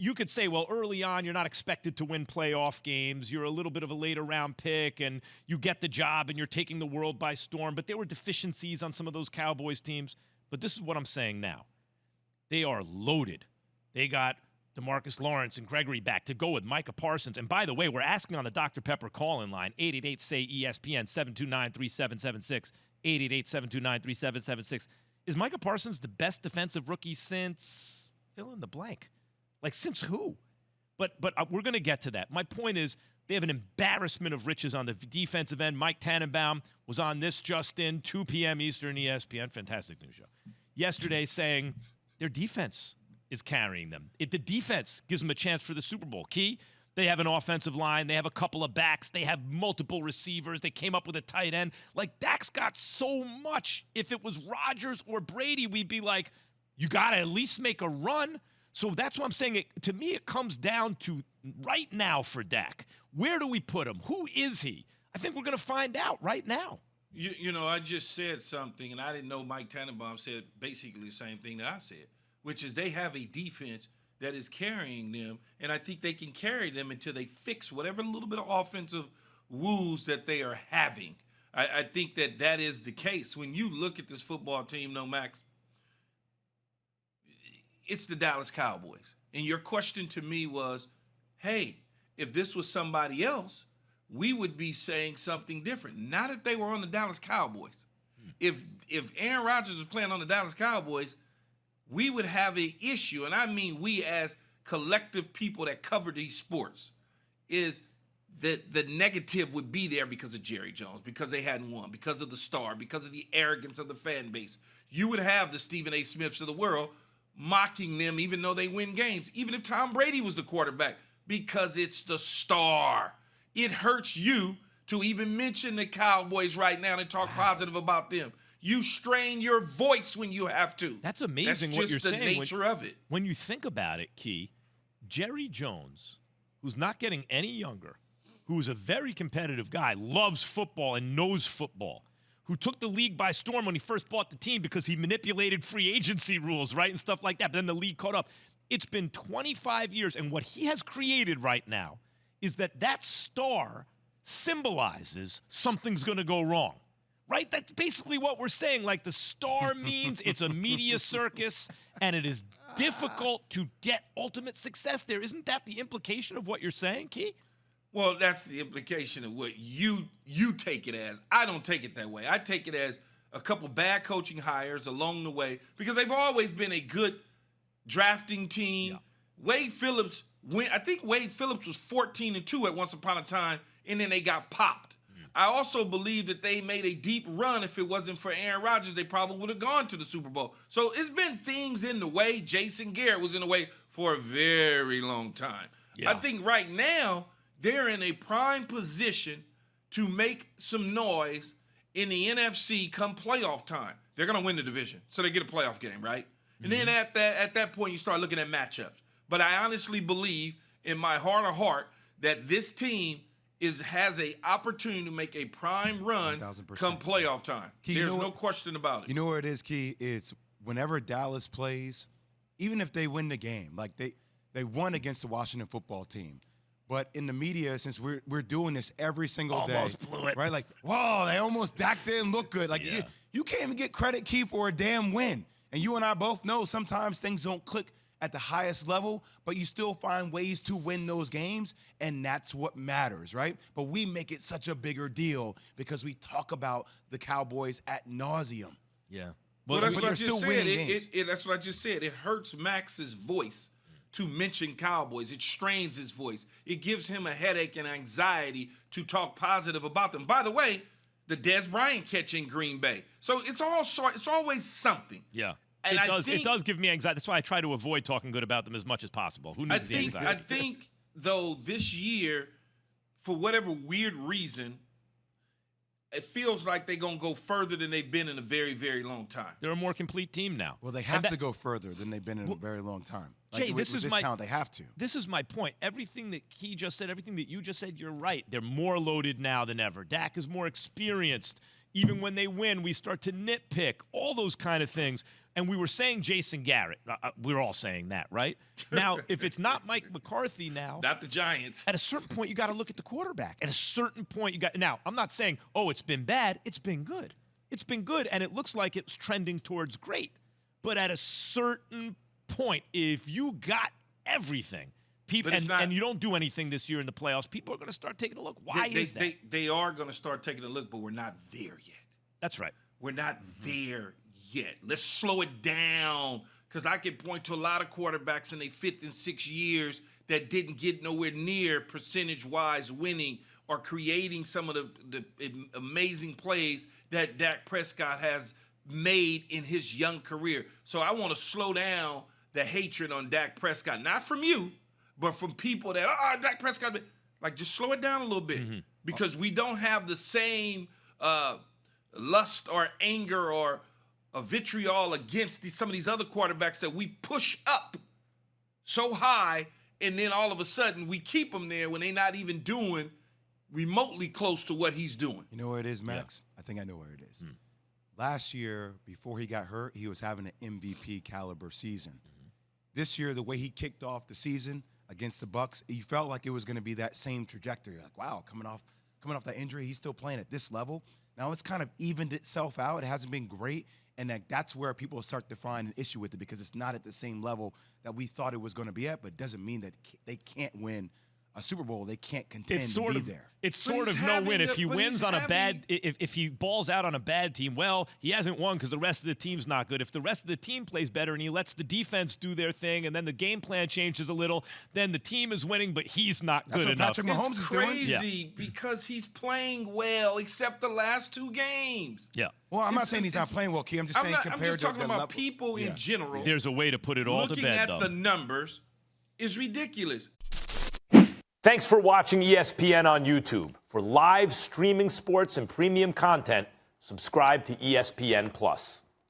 you could say, well, early on, you're not expected to win playoff games. You're a little bit of a later round pick, and you get the job, and you're taking the world by storm. But there were deficiencies on some of those Cowboys teams. But this is what I'm saying now. They are loaded. They got DeMarcus Lawrence and Gregory back to go with Micah Parsons. And by the way, we're asking on the Dr. Pepper call-in line, 888-SAY-ESPN, 729-3776, 888-729-3776. Is Micah Parsons the best defensive rookie since fill in the blank? Like, since who? But we're going to get to that. My point is, they have an embarrassment of riches on the defensive end. Mike Tannenbaum was on this just in, 2 p.m. Eastern, ESPN. Fantastic news show. Yesterday saying their defense is carrying them. The defense gives them a chance for the Super Bowl. Key, they have an offensive line. They have a couple of backs. They have multiple receivers. They came up with a tight end. Like, Dak's got so much. If it was Rodgers or Brady, we'd be like, you got to at least make a run. So that's what I'm saying. To me, it comes down to right now for Dak. Where do we put him? Who is he? I think we're going to find out right now. You know, I just said something, and I didn't know Mike Tannenbaum said basically the same thing that I said, which is they have a defense that is carrying them, and I think they can carry them until they fix whatever little bit of offensive woes that they are having. I think that is the case. When you look at this football team, no, Max, it's the Dallas Cowboys. And your question to me was, hey, if this was somebody else, we would be saying something different. Not if they were on the Dallas Cowboys. If Aaron Rodgers was playing on the Dallas Cowboys, we would have an issue. And I mean we as collective people that cover these sports, is that the negative would be there because of Jerry Jones, because they hadn't won, because of the star, because of the arrogance of the fan base. You would have the Stephen A. Smiths of the world mocking them even though they win games, even if Tom Brady was the quarterback, because it's the star. It hurts you to even mention the Cowboys right now and talk positive about them. You strain your voice when you have to. That's amazing what you're saying. That's just the nature of it. When you think about it, Key, Jerry Jones, who's not getting any younger, who's a very competitive guy, loves football and knows football, who took the league by storm when he first bought the team because he manipulated free agency rules, right, and stuff like that. But then the league caught up. It's been 25 years, and what he has created right now is that star symbolizes something's going to go wrong, right? That's basically what we're saying. Like, the star means it's a media circus, and it is difficult to get ultimate success there. Isn't that the implication of what you're saying, Key? Well, that's the implication of what you take it as. I don't take it that way. I take it as a couple bad coaching hires along the way, because they've always been a good drafting team. Yeah. Wade Phillips I think Wade Phillips was 14-2 at once upon a time, and then they got popped. I also believe that they made a deep run. If it wasn't for Aaron Rodgers, they probably would have gone to the Super Bowl. So it's been things in the way. Jason Garrett was in the way for a very long time. Yeah. I think right now they're in a prime position to make some noise in the NFC come playoff time. They're going to win the division, so they get a playoff game, right? And then at that point, you start looking at matchups. But I honestly believe in my heart of heart that this team has a opportunity to make a prime run 1,000%. Come playoff time. Key, there's no question about it. You know where it is, Key? It's whenever Dallas plays, even if they win the game, like they won against the Washington football team. But in the media, since we're doing this every single day, blew it. Right? Like, whoa, Dak didn't look good. Like, you can't even get credit, Key, for a damn win. And you and I both know sometimes things don't click at the highest level, but you still find ways to win those games, and that's what matters, right? But we make it such a bigger deal because we talk about the Cowboys ad nauseum. Yeah. Well, that's what I just said. That's what I just said. It hurts Max's voice to mention Cowboys. It strains his voice. It gives him a headache and anxiety to talk positive about them. By the way, the Dez Bryant catch in Green Bay. So it's always something. Yeah. And it does give me anxiety. That's why I try to avoid talking good about them as much as possible. Who needs the anxiety? I think, though, this year, for whatever weird reason, it feels like they're going to go further than they've been in a very, very long time. They're a more complete team now. Well, they have to go further than they've been in a very long time. Like, Jay, with this talent, they have to. This is my point. Everything that he just said, everything that you just said, you're right. They're more loaded now than ever. Dak is more experienced Even when they win, we start to nitpick, all those kind of things. And we were saying Jason Garrett. We're all saying that, right? Now, if it's not Mike McCarthy now. Not the Giants. At a certain point, you got to look at the quarterback. At a certain point, you got. Now, I'm not saying, oh, it's been bad. It's been good. It's been good, and it looks like it's trending towards great. But at a certain point, if you got everything, people, and you don't do anything this year in the playoffs, people are going to start taking a look. Why is that? They are going to start taking a look, but we're not there yet. That's right. We're not there yet. Let's slow it down, because I can point to a lot of quarterbacks in their 5th and 6th years that didn't get nowhere near percentage-wise winning or creating some of the amazing plays that Dak Prescott has made in his young career. So I want to slow down the hatred on Dak Prescott, not from you, but from people that, Dak Prescott, like, just slow it down a little bit, because we don't have the same lust or anger or a vitriol against some of these other quarterbacks that we push up so high, and then all of a sudden we keep them there when they're not even doing remotely close to what he's doing. You know where it is, Max? Yeah. I think I know where it is. Last year, before he got hurt, he was having an MVP caliber season. This year, the way he kicked off the season against the Bucs, you felt like it was going to be that same trajectory. Like, wow, coming off that injury, he's still playing at this level. Now it's kind of evened itself out. It hasn't been great, and that's where people start to find an issue with it, because it's not at the same level that we thought it was going to be at, but it doesn't mean that they can't win a Super Bowl. They can't contend to be there. It's sort of no win. If he wins on a bad, if he balls out on a bad team, well, he hasn't won because the rest of the team's not good. If the rest of the team plays better and he lets the defense do their thing, and then the game plan changes a little, then the team is winning, but he's not good enough. That's what Patrick Mahomes is doing. It's crazy because he's playing well, except the last 2 games. Yeah. Well, I'm not saying he's not playing well, Key. I'm just saying compared to I'm just talking about level. people in general. There's a way to put it all to bed, though. Looking at the numbers is ridiculous. Thanks for watching ESPN on YouTube. For live streaming sports and premium content, subscribe to ESPN+.